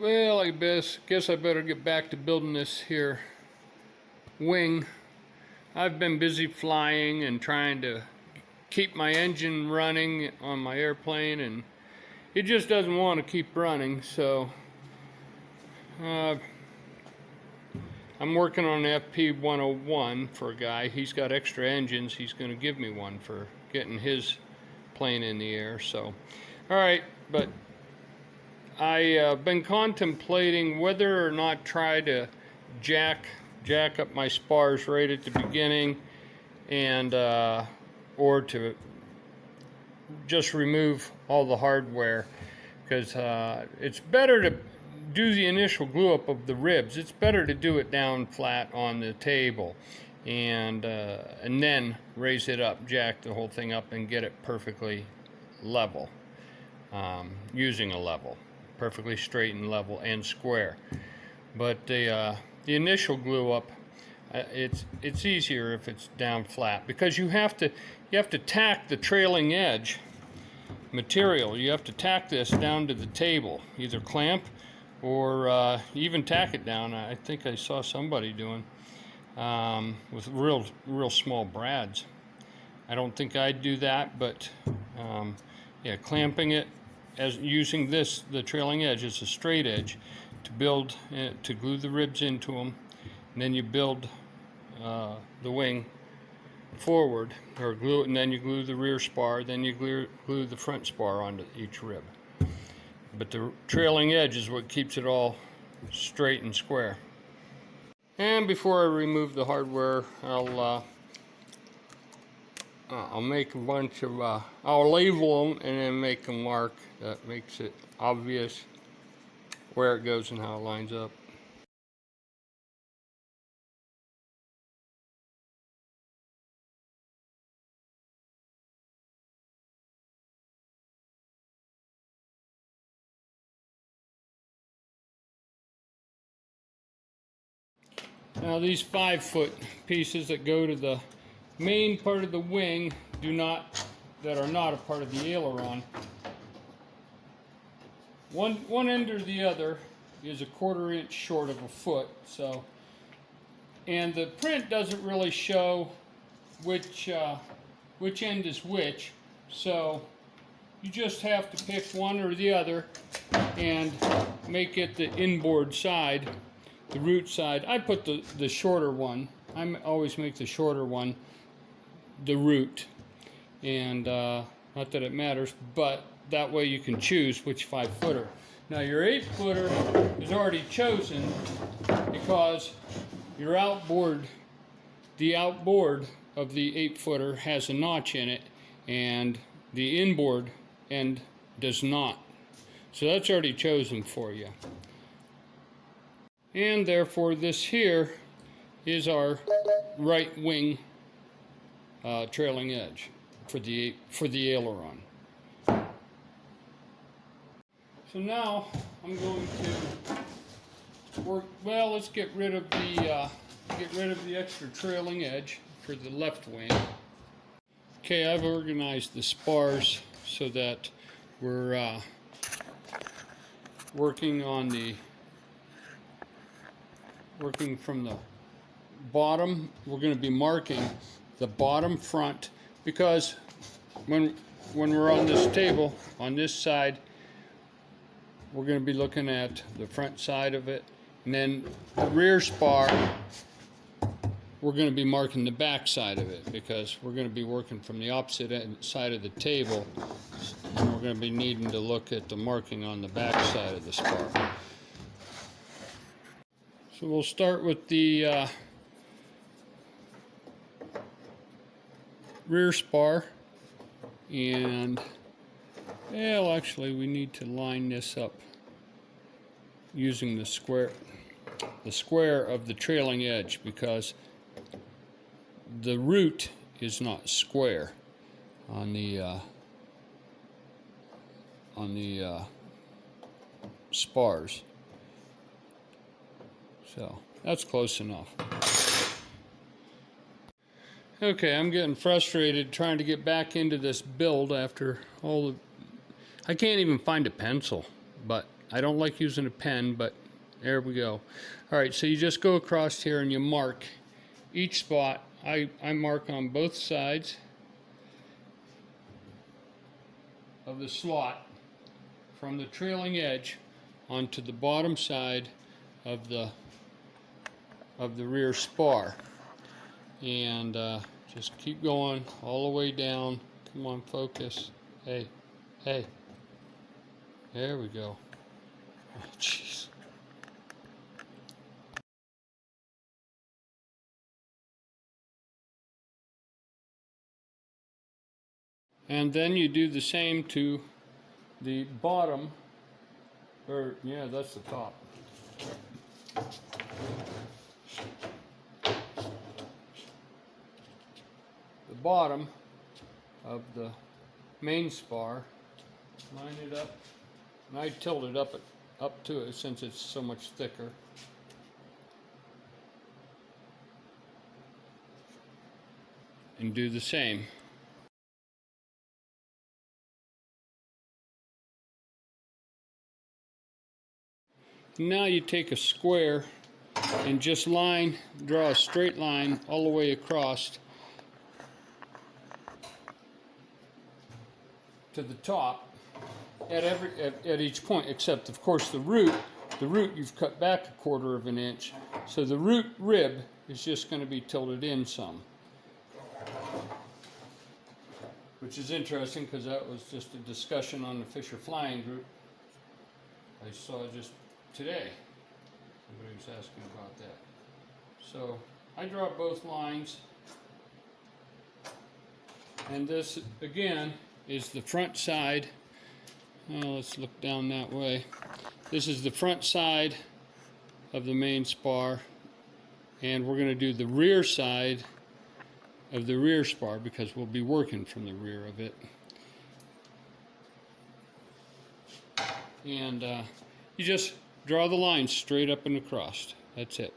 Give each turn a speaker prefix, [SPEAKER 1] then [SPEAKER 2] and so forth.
[SPEAKER 1] Well, I guess I better get back to building this here wing. I've been busy flying and trying to keep my engine running on my airplane, and it just doesn't want to keep running, so I'm working on an FP201 for a guy. He's got extra engines. He's going to give me one for getting his plane in the air. So, all right, but I've been contemplating whether or not try to jack up my spars right at the beginning, and or to just remove all the hardware, because it's better to do the initial glue up of the ribs. It's better to do it down flat on the table, and then raise it up, jack the whole thing up, and get it perfectly level, using a level, perfectly straight and level and square. But the initial glue up, it's easier if it's down flat, because you have to tack the trailing edge material. You have to tack this down to the table, either clamp or even tack it down. I think I saw somebody doing with real small brads. I don't think I'd do that, but yeah, clamping it as using the trailing edge as a straight edge to build to glue the ribs into them, and then you build the wing forward, or glue it, and then you glue the rear spar, then you glue the front spar onto each rib. But the trailing edge is what keeps it all straight and square. And before I remove the hardware, I'll make a bunch of, I'll label them and then make a mark that makes it obvious where it goes and how it lines up. Now these 5-foot pieces that go to the main part of the wing that are not a part of the aileron, one end or the other is a 1/4 inch short of a foot. So, and the print doesn't really show which end is which, so you just have to pick one or the other and make it the inboard side, the root side. I put the shorter one. I always make the shorter one the root, and not that it matters, but that way you can choose which 5-footer. Now your 8-footer is already chosen, because your outboard, the outboard of the 8-footer has a notch in it, and the inboard end does not. So that's already chosen for you. And therefore this here is our right wing trailing edge for the aileron. So now I'm going to work. Well, let's get rid of the extra trailing edge for the left wing. Okay, I've organized the spars so that we're working from the bottom. We're going to be marking the bottom front, because when we're on this table on this side, we're going to be looking at the front side of it, and then the rear spar, we're going to be marking the back side of it, because we're going to be working from the opposite side of the table, and we're going to be needing to look at the marking on the back side of the spar. So we'll start with the rear spar, and well, actually we need to line this up using the square of the trailing edge, because the root is not square on the spars. So that's close enough. Okay, I'm getting frustrated trying to get back into this build after all the... I can't even find a pencil, but I don't like using a pen, but there we go. All right, so you just go across here and you mark each spot. I mark on both sides of the slot from the trailing edge onto the bottom side of the rear spar, and just keep going all the way down. Come on, focus. Hey, hey. There we go. Oh, jeez. And then you do the same to the bottom, or yeah, that's the top. The bottom of the main spar, line it up, and I tilt it up to it since it's so much thicker. And do the same. Now you take a square and just draw a straight line all the way across to the top at each point, except of course the root you've cut back 1/4 of an inch, so the root rib is just going to be tilted in some, which is interesting because that was just a discussion on the Fisher Flying group I saw just today. Somebody was asking about that. So I draw both lines, and this again is the front side. Oh, let's look down that way. This is the front side of the main spar, and we're going to do the rear side of the rear spar because we'll be working from the rear of it. And you just draw the line straight up and across. That's it.